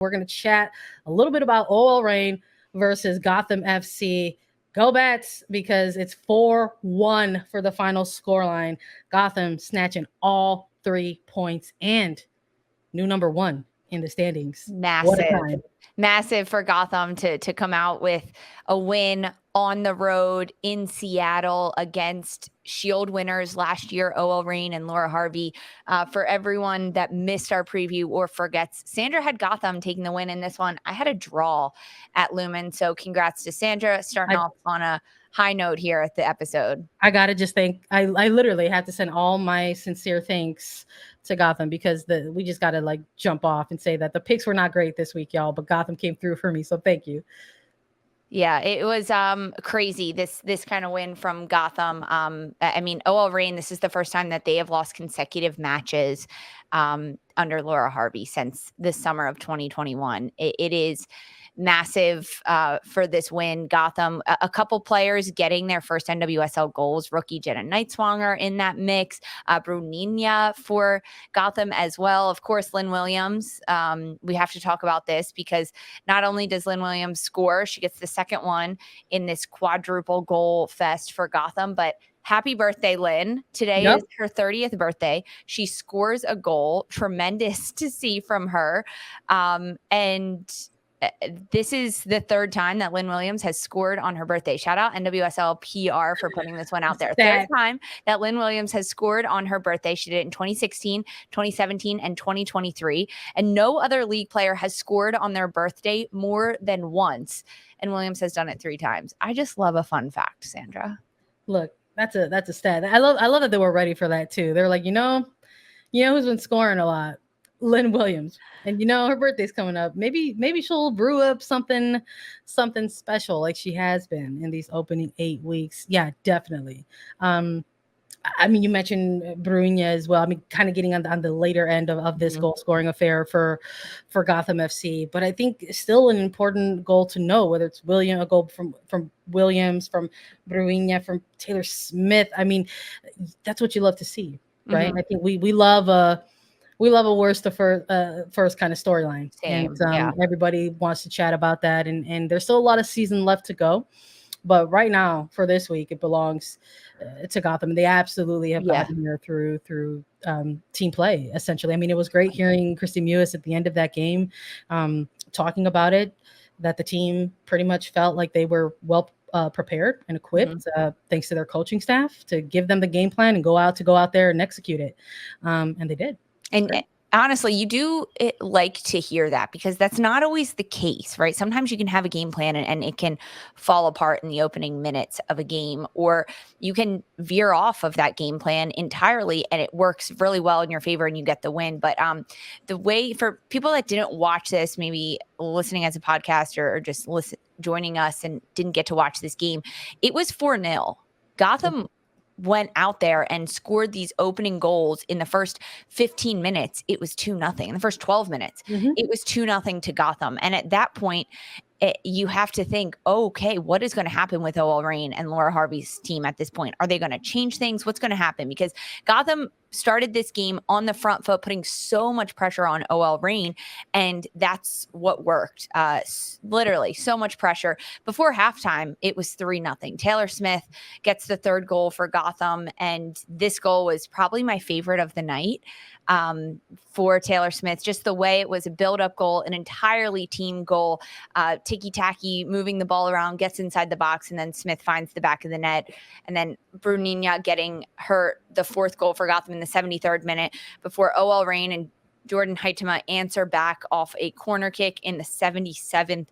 We're going to chat a little bit about OL Reign versus Gotham FC. Go Bats, because it's 4-1 for the final scoreline. Gotham snatching all 3 points and new number 1 in the standings. What a time. Massive for Gotham to come out with a win on the road in Seattle against Shield winners last year, OL Reign and Laura Harvey. For everyone that missed our preview or forgets, Sandra had Gotham taking the win in this one. I had a draw at Lumen, so congrats to Sandra, starting off on a high note here at the episode. I gotta just thank, I literally had to send all my sincere thanks to Gotham, because we just gotta like jump off and say that the picks were not great this week, y'all, but Gotham came through for me, so thank you. Yeah, it was crazy, this kind of win from Gotham. I mean, OL Reign, this is the first time that they have lost consecutive matches under Laura Harvey since the summer of 2021. It is massive for this win. Gotham, a couple players getting their first NWSL goals. Rookie Jenna Nightswanger in that mix. Bruninia for Gotham as well. Of course, Lynn Williams. We have to talk about this because not only does Lynn Williams score, she gets the second one in this quadruple goal fest for Gotham, but happy birthday, Lynn. Today is her 30th birthday. She scores a goal. Tremendous to see from her. And this is the third time that Lynn Williams has scored on her birthday. Shout out NWSL PR for putting this one out there. Third time that Lynn Williams has scored on her birthday. She did it in 2016, 2017, and 2023. And no other league player has scored on their birthday more than once. And Williams has done it 3 times. I just love a fun fact, Sandra. Look, that's a stat. I love that they were ready for that too. They're like, you know who's been scoring a lot? Lynn Williams. And her birthday's coming up. Maybe she'll brew up something special like she has been in these opening 8 weeks. Yeah, definitely. I mean, you mentioned Bruninia as well. I mean, kind of getting on the later end of this goal scoring affair for Gotham FC. But I think still an important goal to know, whether it's a goal from Williams, from Bruninia, from Taylor Smith. I mean, that's what you love to see, right? Mm-hmm. I think we love a worst to first kind of storyline. And everybody wants to chat about that. And there's still a lot of season left to go. But right now, for this week, it belongs to Gotham. They absolutely have gotten here through team play, essentially. I mean, it was great hearing Christy Mewis at the end of that game talking about it, that the team pretty much felt like they were well prepared and equipped, thanks to their coaching staff, to give them the game plan and go out there and execute it. And they did. And honestly, you do like to hear that, because that's not always the case, right? Sometimes you can have a game plan and it can fall apart in the opening minutes of a game, or you can veer off of that game plan entirely and it works really well in your favor and you get the win. But the way, for people that didn't watch this, maybe listening as a podcast or just joining us and didn't get to watch this game, it was 4-0. Gotham went out there and scored these opening goals in the first 15 minutes. It was 2-0. In the first 12 minutes, it was 2-0 to Gotham. And at that point, you have to think, okay, what is going to happen with OL Reign and Laura Harvey's team at this point? Are they going to change things? What's going to happen? Because Gotham started this game on the front foot, putting so much pressure on OL Reign, and that's what worked. Literally so much pressure. Before halftime, it was 3-0. Taylor Smith gets the third goal for Gotham, and this goal was probably my favorite of the night for Taylor Smith. Just the way it was a build-up goal, an entirely team goal, ticky-tacky, moving the ball around, gets inside the box, and then Smith finds the back of the net, and then Bruninia getting the fourth goal for Gotham in the 73rd minute, before OL Reign and Jordan Heitema answer back off a corner kick in the 77th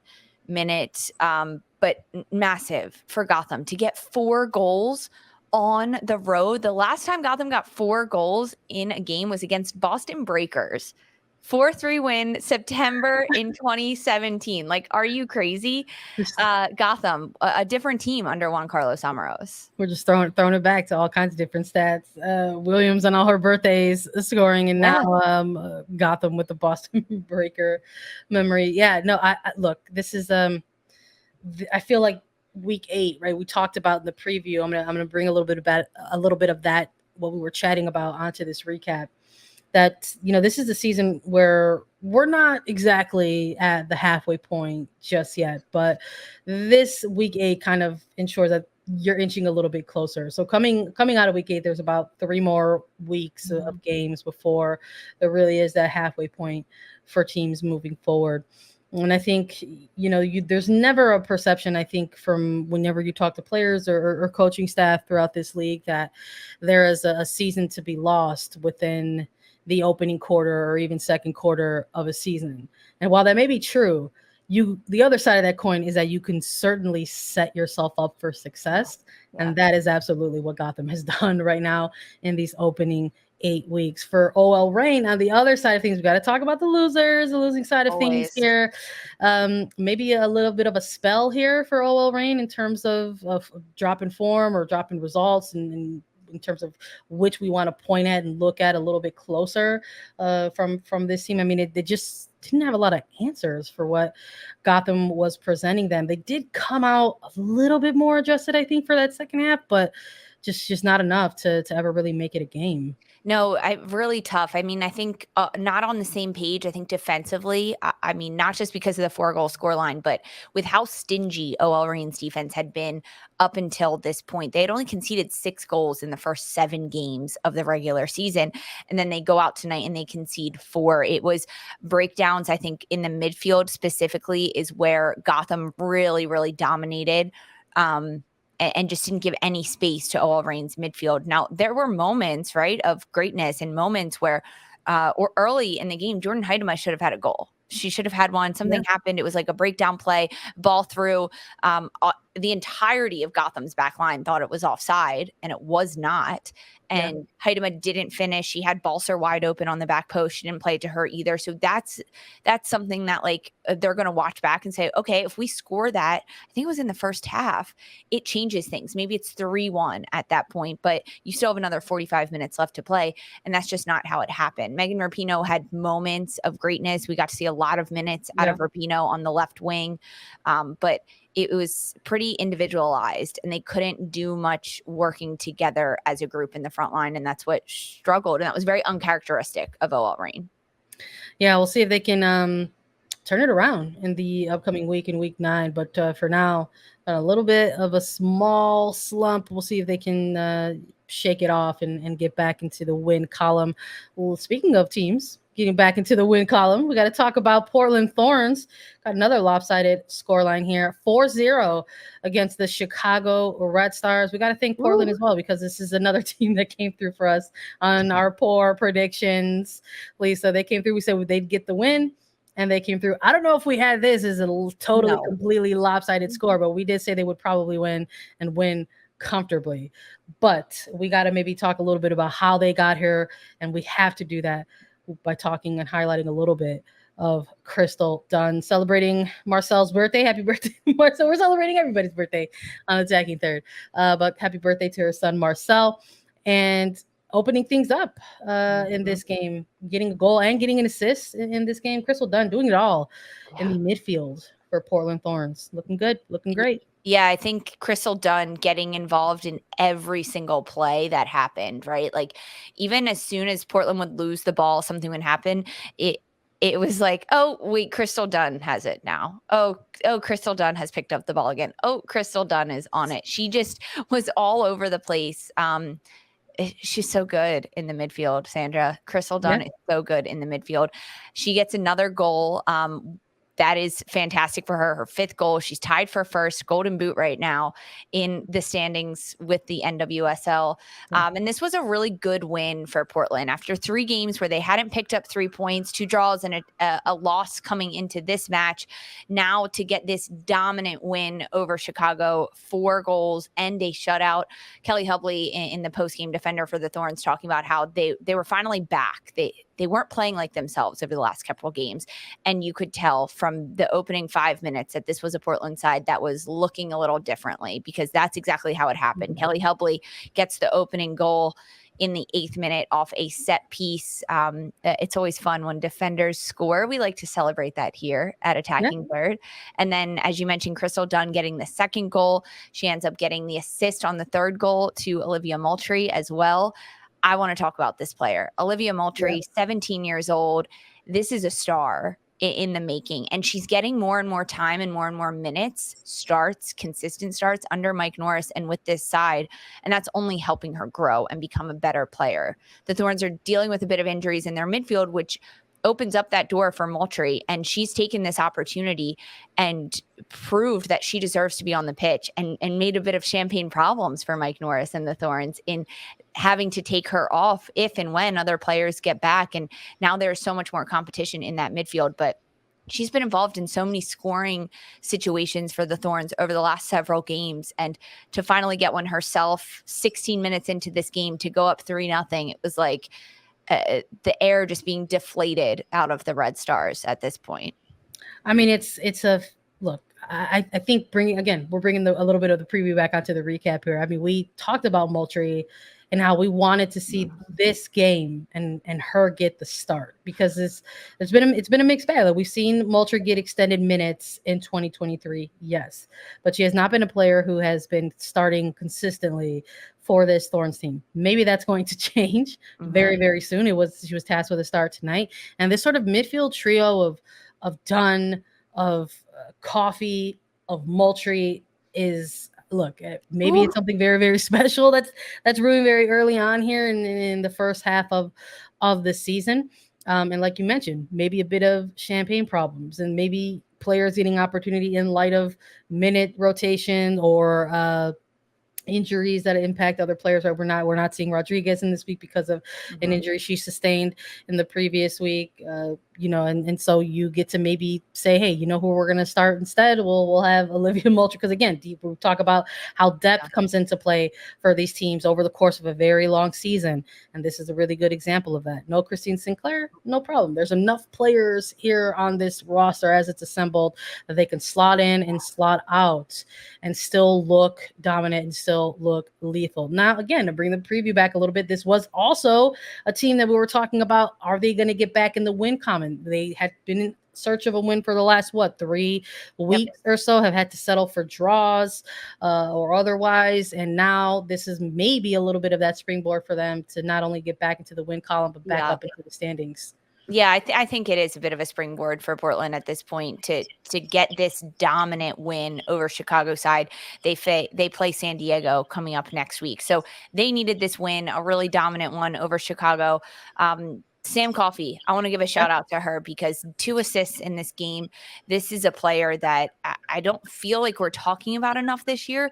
minute. But massive for Gotham to get 4 goals on the road. The last time Gotham got 4 goals in a game was against Boston Breakers. 4-3 win, September in 2017. Like, are you crazy? Gotham, a different team under Juan Carlos Amaros. We're just throwing it back to all kinds of different stats. Williams on all her birthdays scoring, and now Gotham with the Boston Breaker memory. Yeah, no, I look, this is I feel like week 8, right? We talked about in the preview. I'm gonna bring a little bit of that what we were chatting about onto this recap. That this is the season where we're not exactly at the halfway point just yet, but this week 8 kind of ensures that you're inching a little bit closer. So coming out of week 8, there's about 3 more weeks of games before there really is that halfway point for teams moving forward. And I think, there's never a perception, I think, from whenever you talk to players or coaching staff throughout this league, that there is a season to be lost within the opening quarter or even second quarter of a season. And while that may be true, the other side of that coin is that you can certainly set yourself up for success. Yeah. And that is absolutely what Gotham has done right now in these opening 8 weeks. For OL Reign, on the other side of things, we got to talk about the losing side of things here. Maybe a little bit of a spell here for OL Reign in terms of drop in form or drop in results, and in terms of which we want to point at and look at a little bit closer from this team. I mean, they just didn't have a lot of answers for what Gotham was presenting them. They did come out a little bit more adjusted, I think, for that second half, but just not enough to ever really make it a game. No, really tough. I mean, I think not on the same page. I think defensively, I mean, not just because of the 4-goal scoreline, but with how stingy OL Reign's defense had been up until this point. They had only conceded 6 goals in the first 7 games of the regular season. And then they go out tonight and they concede 4. It was breakdowns, I think, in the midfield specifically is where Gotham really, really dominated. And just didn't give any space to OL Reign's midfield. Now, there were moments, right, of greatness and moments where, or early in the game, Jordan Huitema should have had a goal. She should have had one. Something happened. It was like a breakdown play, ball through. The entirety of Gotham's back line thought it was offside, and it was not. And Huitema didn't finish. She had Balser wide open on the back post. She didn't play it to her either. So that's something that they're going to watch back and say, okay, if we score that, I think it was in the first half, it changes things. Maybe it's 3-1 at that point, but you still have another 45 minutes left to play. And that's just not how it happened. Megan Rapinoe had moments of greatness. We got to see a lot of minutes out of Rapinoe on the left wing. But it was pretty individualized, and they couldn't do much working together as a group in the front line, and that's what struggled, and that was very uncharacteristic of OL Reign. Yeah, we'll see if they can turn it around in the upcoming week in week 9, but for now, a little bit of a small slump. We'll see if they can shake it off and get back into the win column. Well, speaking of teams getting back into the win column, we got to talk about Portland Thorns. Got another lopsided scoreline here, 4-0 against the Chicago Red Stars. We got to thank Portland as well, because this is another team that came through for us on our poor predictions. Lisa, they came through. We said they'd get the win, and they came through. I don't know if we had this as a totally, completely lopsided score, but we did say they would probably win and win comfortably. But we got to maybe talk a little bit about how they got here, and we have to do that by talking and highlighting a little bit of Crystal Dunn celebrating Marcel's birthday. Happy birthday, Marcel. We're celebrating everybody's birthday on Attacking Third. But happy birthday to her son, Marcel. And opening things up in this game, getting a goal and getting an assist in this game. Crystal Dunn doing it all in the midfield for Portland Thorns. Looking good, looking great. Yeah, I think Crystal Dunn getting involved in every single play that happened, right? Like, even as soon as Portland would lose the ball, something would happen. It was like, oh, wait, Crystal Dunn has it now. Oh, Crystal Dunn has picked up the ball again. Oh, Crystal Dunn is on it. She just was all over the place. She's so good in the midfield, Sandra. Crystal Dunn is so good in the midfield. She gets another goal. That is fantastic for her. Her 5th goal. She's tied for first Golden Boot right now in the standings with the NWSL. And this was a really good win for Portland after 3 games where they hadn't picked up 3 points, 2 draws and a loss coming into this match. Now to get this dominant win over Chicago, 4 goals and a shutout. Kelly Hubley in the post-game defender for the Thorns talking about how they were finally back. They weren't playing like themselves over the last couple of games. And you could tell from the opening 5 minutes that this was a Portland side that was looking a little differently, because that's exactly how it happened. Kelly Hubley gets the opening goal in the 8th minute off a set piece. It's always fun when defenders score. We like to celebrate that here at Attacking Third. And then, as you mentioned, Crystal Dunn getting the 2nd goal. She ends up getting the assist on the 3rd goal to Olivia Moultrie as well. I want to talk about this player, Olivia Moultrie, 17 years old. this is a star in the making, and she's getting more and more time and more minutes, consistent starts under Mike Norris and with this side, and that's only helping her grow and become a better player. The Thorns are dealing with a bit of injuries in their midfield, which opens up that door for Moultrie, and she's taken this opportunity and proved that she deserves to be on the pitch, and made a bit of champagne problems for Mike Norris and the Thorns in having to take her off if and when other players get back. And now there's so much more competition in that midfield, but she's been involved in so many scoring situations for the Thorns over the last several games. And to finally get one herself 16 minutes into this game to go up 3-0, it was like the air just being deflated out of the Red Stars at this point. I mean, it's a look. I think we're bringing a little bit of the preview back onto the recap here. I mean, we talked about Moultrie and how we wanted to see this game and her get the start, because it's been a mixed bag. Like, we've seen Moultrie get extended minutes in 2023, yes, but she has not been a player who has been starting consistently for this Thorns team. Maybe that's going to change very, very soon. She was tasked with a start tonight, and this sort of midfield trio of Dunn, of Coffey, of Moultrie is, look, maybe it's something very, very special that's brewing very early on here in the first half of the season. And like you mentioned, maybe a bit of champagne problems, and maybe players getting opportunity in light of minute rotation or injuries that impact other players. Right? We're not seeing Rodriguez in this week because of an injury she sustained in the previous week. And so you get to maybe say, hey, you know who we're going to start instead? We'll have Olivia Moultrie, because again, we talk about how depth comes into play for these teams over the course of a very long season, and this is a really good example of that. No Christine Sinclair, no problem. There's enough players here on this roster as it's assembled that they can slot in and slot out and still look dominant and still look lethal. Now, again, to bring the preview back a little bit, this was also a team that we were talking about. Are they going to get back in the win column? They had been in search of a win for the last 3 weeks or so, have had to settle for draws or otherwise, and now this is maybe a little bit of that springboard for them to not only get back into the win column but back up into the standings. Yeah, I think it is a bit of a springboard for Portland at this point to get this dominant win over Chicago side. They play San Diego coming up next week, so they needed this win, a really dominant one over Chicago. Sam Coffey, I want to give a shout out to her, because 2 assists in this game. This is a player that I don't feel like we're talking about enough this year,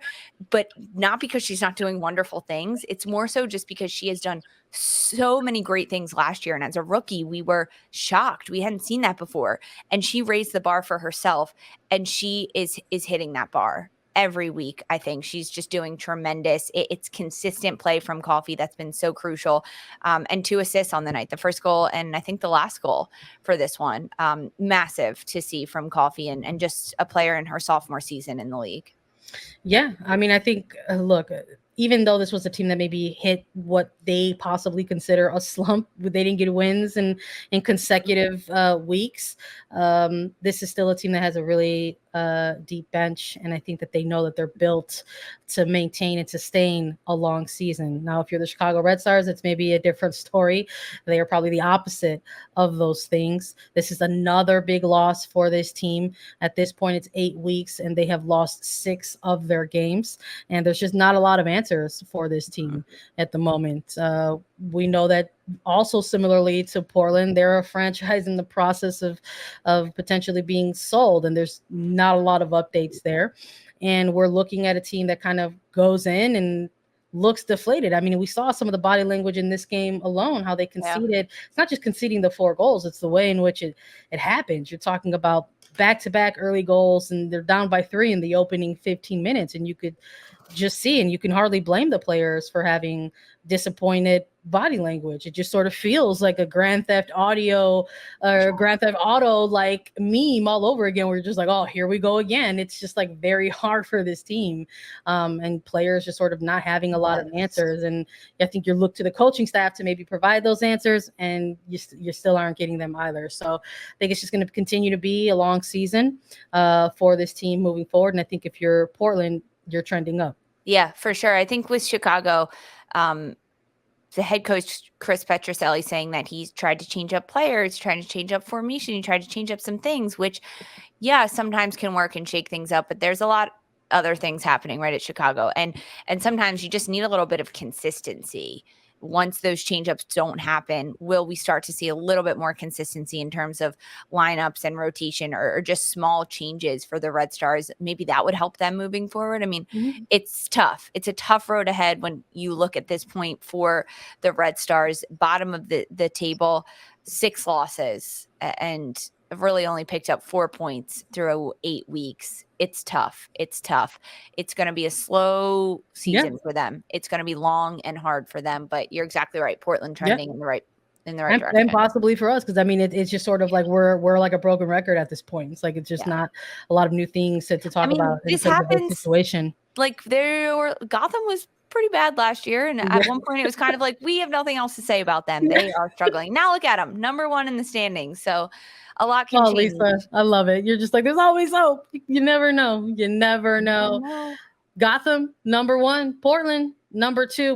but not because she's not doing wonderful things. It's more so just because she has done so many great things last year. And as a rookie, we were shocked. We hadn't seen that before. And she raised the bar for herself, and she is hitting that bar every week. I think she's just doing tremendous. It's consistent play from Coffey that's been so crucial. And 2 assists on the night, the first goal and I think the last goal for this one. Massive to see from Coffey, and just a player in her sophomore season in the league. Yeah, I mean, I think, look, even though this was a team that maybe hit what they possibly consider a slump, they didn't get wins in consecutive weeks. This is still a team that has a really deep bench, and I think that they know that they're built to maintain and sustain a long season. Now, if you're the Chicago Red Stars, it's maybe a different story. They are probably the opposite of those things. This is another big loss for this team. At this point, it's 8 weeks, and they have lost 6 of their games, and there's just not a lot of answers for this team at the moment. We know that also, similarly to Portland, they're a franchise in the process of potentially being sold, and there's not a lot of updates there. And we're looking at a team that kind of goes in and looks deflated. I mean, we saw some of the body language in this game alone, how they conceded. Yeah. It's not just conceding the 4 goals, it's the way in which it happens. You're talking about back-to-back early goals, and they're down by 3 in the opening 15 minutes, and you could just see, and you can hardly blame the players for having disappointed body language. It just sort of feels like a Grand Theft Auto or Grand Theft Auto like meme all over again. We're just like, oh, here we go again. It's just like very hard for this team, and players just sort of not having a lot of answers. And I think you look to the coaching staff to maybe provide those answers, and you still aren't getting them either. So I think it's just going to continue to be a long season for this team moving forward. And I think if you're Portland, you're trending up. Yeah, for sure. I think with Chicago, the head coach, Chris Petroselli, saying that he's tried to change up players, trying to change up formation. He tried to change up some things, which, yeah, sometimes can work and shake things up. But there's a lot other things happening right at Chicago. And sometimes you just need a little bit of consistency. Once those changeups don't happen, will we start to see a little bit more consistency in terms of lineups and rotation, or just small changes for the Red Stars? Maybe that would help them moving forward. I mean, it's tough. It's a tough road ahead when you look at this point for the Red Stars, bottom of the table, 6 losses, and have really only picked up 4 points through 8 weeks. It's tough. It's tough. It's going to be a slow season for them. It's going to be long and hard for them, but you're exactly right. Portland trending in the right direction. And possibly for us, because I mean, it's just sort of like we're like a broken record at this point. It's like it's just not a lot of new things to talk about. This happens. Situation. Like Gotham was pretty bad last year, and at one point it was kind of like we have nothing else to say about them. They are struggling. Now look at them, number 1 in the standings. So a lot can change. Lisa, I love it. You're just like, there's always hope. You never know. You never know. Gotham, number 1. Portland, number 2.